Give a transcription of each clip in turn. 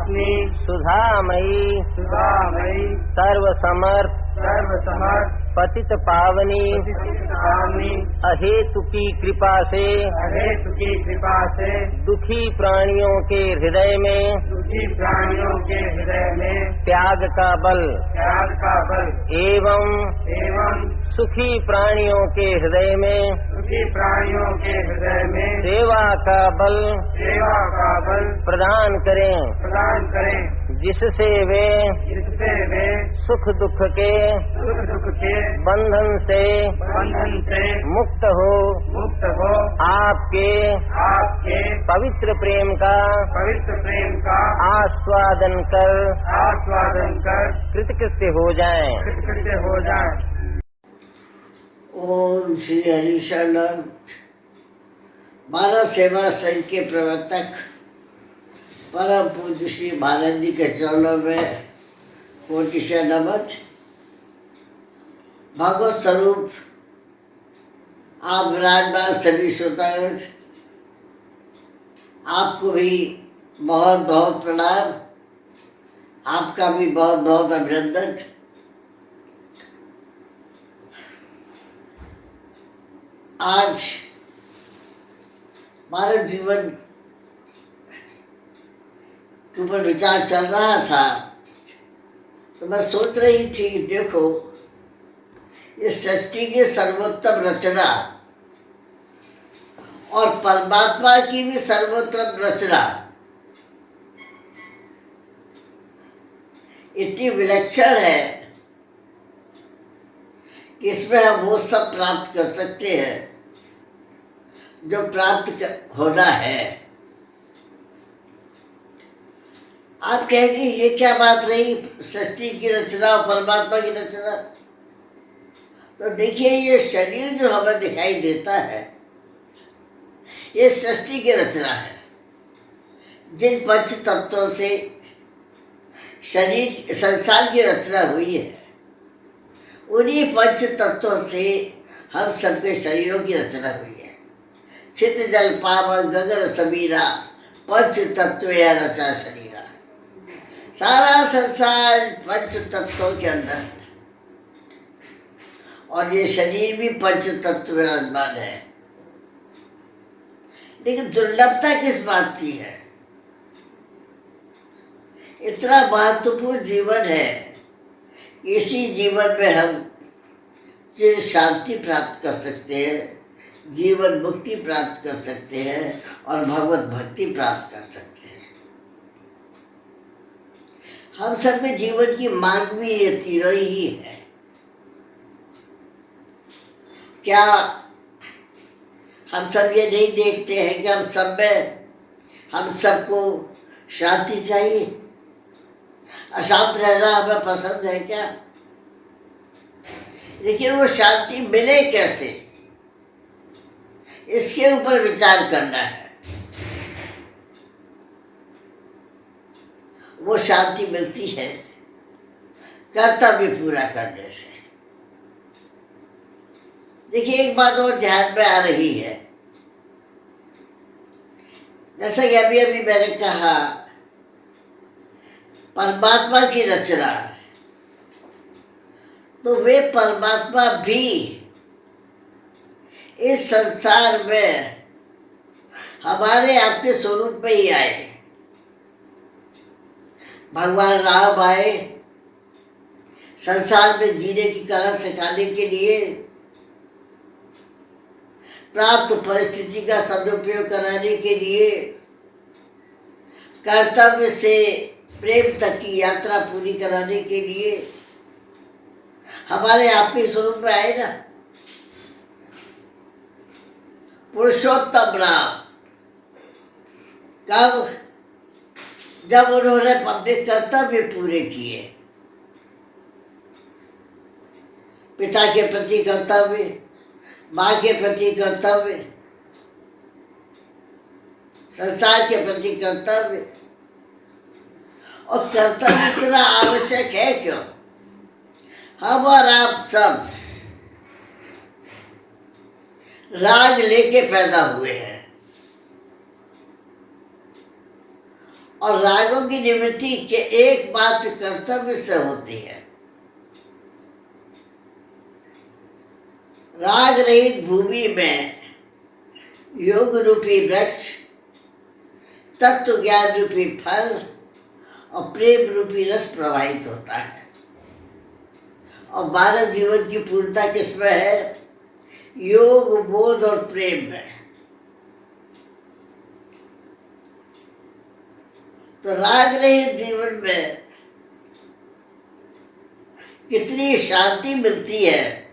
स्वात्मी सुधामयी सुधामयी सर्वसमर्थ पतित पावनी अहेतु की कृपा से दुखी प्राणियों के हृदय में त्याग का बल एवं सुखी प्राणियों के हृदय में सेवा का बल प्रदान करें जिससे वे सुख दुख के बंधन से मुक्त हो आपके पवित्र प्रेम का आस्वादन कर कृतकृत्य हो जाएं। ओम श्री हरि शरण। मानव सेवा संघ के प्रवर्तक परम पूज्य श्री महाराज जी के चरणों में कोटि से नमन। भगवत स्वरूप आप विराजमान सभी श्रोतागण, आपको भी बहुत बहुत प्रणाम, आपका भी बहुत बहुत अभिनंदन। आज मानव जीवन के ऊपर विचार चल रहा था तो मैं सोच रही थी, देखो इस सृष्टि की सर्वोत्तम रचना और परमात्मा की भी सर्वोत्तम रचना इतनी विलक्षण है कि इसमें हम वो सब प्राप्त कर सकते हैं जो प्राप्त होना है। आप कहेंगे ये क्या बात रही, सृष्टि की रचना और परमात्मा की रचना। तो देखिए, ये शरीर जो हमें दिखाई देता है ये सृष्टि की रचना है। जिन पंच तत्वों से शरीर संसार की रचना हुई है, उन्हीं पंच तत्वों से हम सबके शरीरों की रचना हुई है। चित जल पावन गगन समीरा पंच तत्व या रचा शरीरा। सारा संसार पंच तत्वों के अंदर है और ये शरीर भी पंच तत्व विराजमान है। लेकिन दुर्लभता किस बात की है? इतना महत्वपूर्ण जीवन है, इसी जीवन में हम चिर शांति प्राप्त कर सकते हैं, जीवन मुक्ति प्राप्त कर सकते हैं और भगवत भक्ति प्राप्त कर सकते हैं। हम सबके जीवन की मांग भी ये तीनों ही है। क्या हम सब ये नहीं देखते हैं कि हम सबको शांति चाहिए? अशांत रहना हमें पसंद है क्या? लेकिन वो शांति मिले कैसे, इसके ऊपर विचार करना है। वो शांति मिलती है कर्तव्य पूरा करने से। देखिए, एक बात और ध्यान में आ रही है। जैसा कि अभी मैंने कहा, परमात्मा की रचना, तो वे परमात्मा भी इस संसार में हमारे आपके स्वरूप में ही आए। भगवान राम आए संसार में जीने की कला सिखाने के लिए, प्राप्त परिस्थिति का सदुपयोग कराने के लिए, कर्तव्य से प्रेम तक की यात्रा पूरी कराने के लिए हमारे आपके स्वरूप में आए ना। पुरुषोत्तम राम कब? जब उन्होंने अपने कर्तव्य पूरे किए, पिता के प्रति कर्तव्य, माँ के प्रति कर्तव्य, संसार के प्रति कर्तव्य। और कर्तव्य इतना आवश्यक है क्यों? हम और आप सब राग लेके पैदा हुए हैं और रागों की निवृत्ति के एकमात्र कर्तव्य से होती है। राग रहित भूमि में योग रूपी वृक्ष, तत्व ज्ञान रूपी फल और प्रेम रूपी रस प्रवाहित होता है। और मानव जीवन की पूर्णता किसमें है? योग, बोध और प्रेम में। तो राग रहित जीवन में कितनी शांति मिलती है,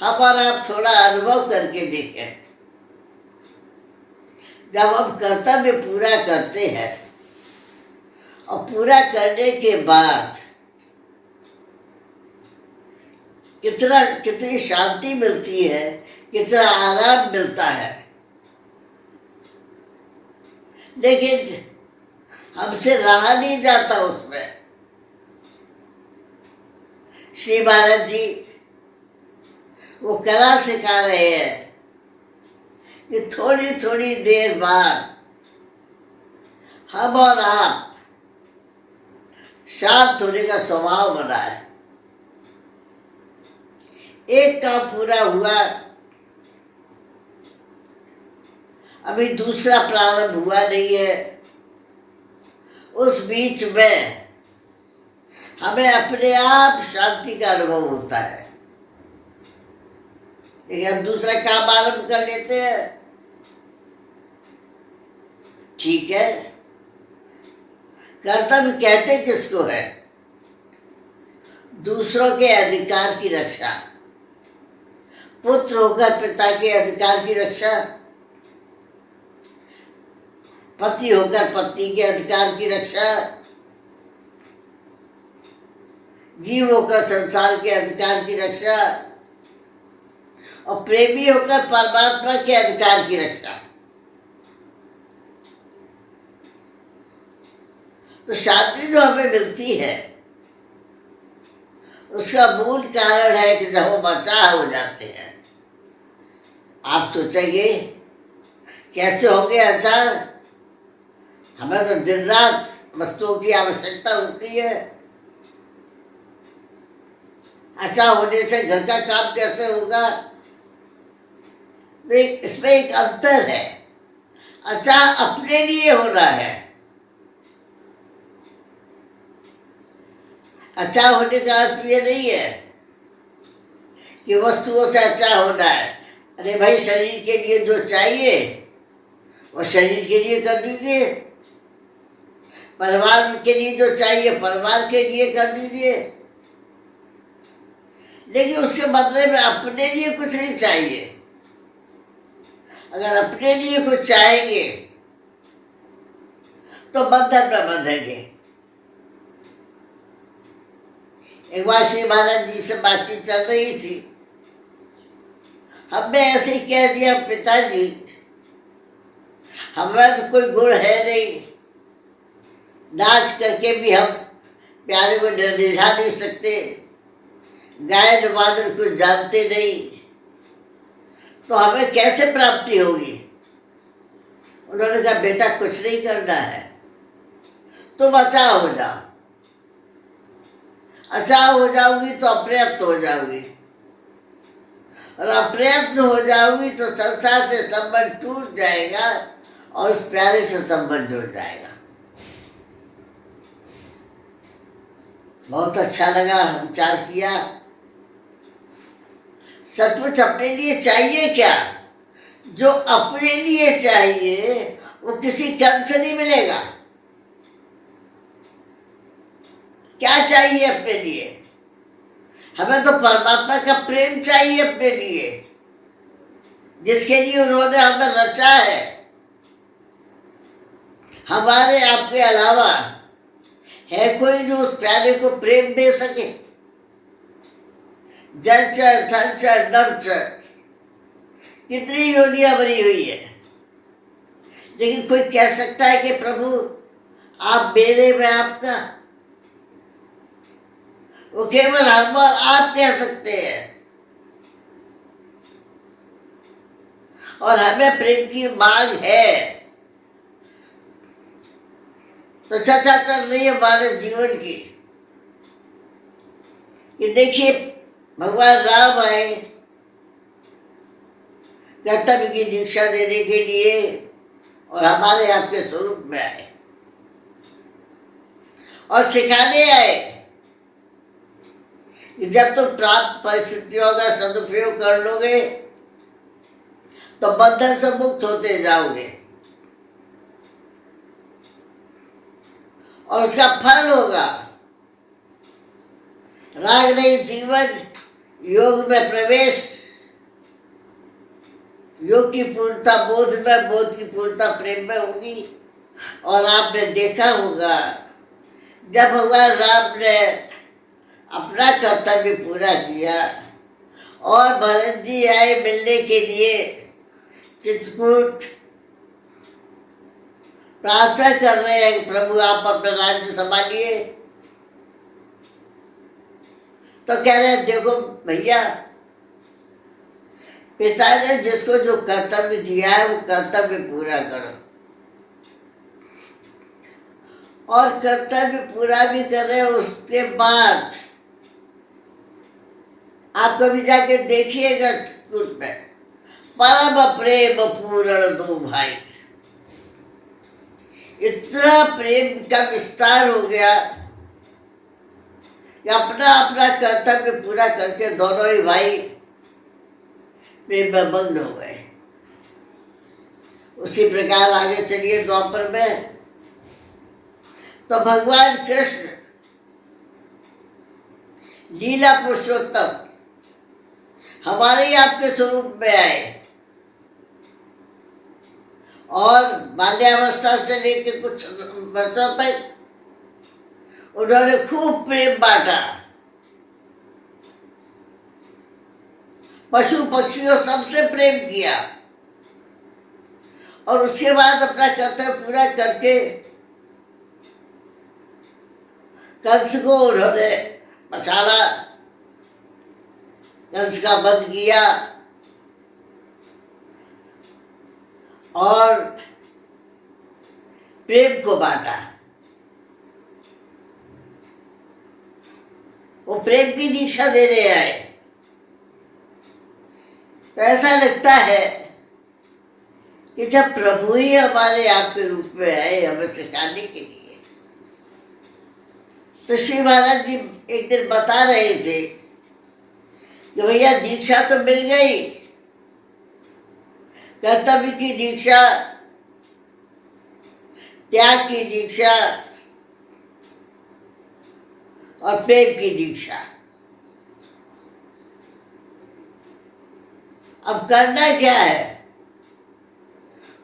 हम और आप थोड़ा अनुभव करके देखें। जब हम कर्तव्य पूरा करते हैं और पूरा करने के बाद कितनी शांति मिलती है, कितना आराम मिलता है। लेकिन हमसे रहा नहीं जाता उसमें। श्री महाराज जी वो कला सिखा रहे हैं कि थोड़ी थोड़ी देर बाद हम और आप शांत होने का स्वभाव बनाए। एक काम पूरा हुआ, अभी दूसरा प्रारंभ हुआ नहीं है, उस बीच में हमें अपने आप शांति का अनुभव होता है। लेकिन हम दूसरा काम आरंभ कर लेते हैं, ठीक है। कर्तव्य कहते किसको है? दूसरों के अधिकार की रक्षा, पुत्र होकर पिता के अधिकार की रक्षा, पति होकर पत्नी के अधिकार की रक्षा, जीव होकर संसार के अधिकार की रक्षा और प्रेमी होकर परमात्मा के अधिकार की रक्षा। तो शांति जो हमें मिलती है उसका मूल कारण है कि जब हम अचाह हो जाते हैं। आप सोचेंगे कैसे होंगे अचाह? हमें तो दिन रात वस्तुओं की आवश्यकता होती है। अचाह होने से घर का काम कैसे होगा? इसमें एक अंतर है। अचाह अपने लिए हो रहा है। अचाह होने का अर्थ ये नहीं है कि वस्तुओं से अचाह होना है। अरे भाई, शरीर के लिए जो चाहिए वो शरीर के लिए कर दीजिए, परिवार के लिए जो चाहिए परिवार के लिए कर दीजिए, लेकिन उसके बदले में अपने लिए कुछ नहीं चाहिए। अगर अपने लिए कुछ चाहेंगे तो बंधन में बंधेंगे। एक बार श्री महाराज जी से बातचीत चल रही थी, हमने ऐसे ही कह दिया, पिताजी हमें तो कोई गुण है नहीं, नाच करके भी हम प्यारे को रिझा नहीं सकते, गायन वादन कुछ जानते नहीं, तो हमें कैसे प्राप्ति होगी? उन्होंने कहा, बेटा कुछ नहीं करना है, तुम अचाह हो जाओ। अचाह हो जाओगी तो अप्रयत्न हो जाओगी, और अप्रयत्न हो जाओगी तो संसार से संबंध टूट जाएगा और उस प्यारे से संबंध जुड़ जाएगा। बहुत अच्छा लगा, हम विचार किया, सचमुच अपने लिए चाहिए क्या? जो अपने लिए चाहिए वो किसी कर्म से नहीं मिलेगा। क्या चाहिए अपने लिए? हमें तो परमात्मा का प्रेम चाहिए अपने लिए, जिसके लिए उन्होंने हमें रचा है। हमारे आपके अलावा है कोई जो उस प्यारे को प्रेम दे सके? जलचर, थलचर, नभचर, कितनी योनियां बनी हुई है, लेकिन कोई कह सकता है कि प्रभु आप मेरे में आपका? वो केवल हम और आप कह सकते हैं। और हमें प्रेम की मांग है, तो चर्चा चल रही है मानव जीवन की। ये देखिए, भगवान राम आए कर्तव्य की दीक्षा देने के लिए और हमारे आपके स्वरूप में आए और सिखाने आए कि जब तुम प्राप्त परिस्थितियों का सदुपयोग कर लोगे तो बंधन से मुक्त होते जाओगे और उसका फल होगा राग रहित जीवन, योग में प्रवेश, योग की पूर्णता बोध में, बोध की पूर्णता प्रेम में होगी। और आपने देखा होगा जब भगवान राम ने अपना कर्तव्य पूरा किया और भरत जी आए मिलने के लिए, चित्रकूट प्रार्थना कर रहे हैं, प्रभु आप अपना राज्य संभालिए। तो कह रहे हैं, देखो भैया, पिता ने जिसको जो कर्तव्य दिया है वो कर्तव्य पूरा करो। और कर्तव्य पूरा भी कर रहे, उसके बाद आप कभी जाके देखिएगा चित्रकूट में परम प्रेम पूर्ण दो भाई, इतना प्रेम का विस्तार हो गया कि अपना अपना कर्तव्य पूरा करके दोनों ही भाई प्रेम में मग्न हो गए। उसी प्रकार आगे चलिए द्वापर में, तो भगवान कृष्ण लीला पुरुषोत्तम हमारे ही आपके स्वरूप में आए और बाल्यावस्था से लेकर कुछ वर्षों तक उन्होंने खूब प्रेम बांटा, पशु पक्षियों सबसे प्रेम किया और उसके बाद अपना कर्तव्य पूरा करके कंस को उन्होंने पछाड़ा, कंस का वध किया और प्रेम को बांटा। वो प्रेम की दीक्षा देने आए। तो ऐसा लगता है कि जब प्रभु ही हमारे आपके रूप में आए हमें सिखाने के लिए, तो श्री महाराज जी एक दिन बता रहे थे कि भैया दीक्षा तो मिल गई, कर्तव्य की दीक्षा, त्याग की दीक्षा और प्रेम की दीक्षा। अब करना क्या है?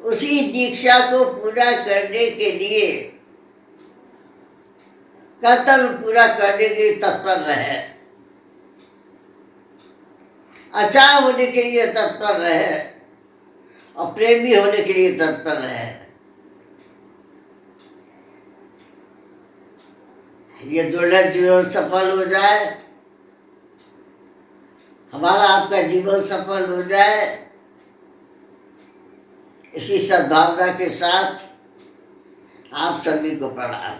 उसी दीक्षा को पूरा करने के लिए, कर्तव्य पूरा करने के लिए तत्पर रहे, अचाव होने के लिए तत्पर रहे और प्रेमी होने के लिए तत्पर रहे। ये दुर्लभ जीवन सफल हो जाए, हमारा आपका जीवन सफल हो जाए, इसी सद्भावना के साथ आप सभी को प्रणाम।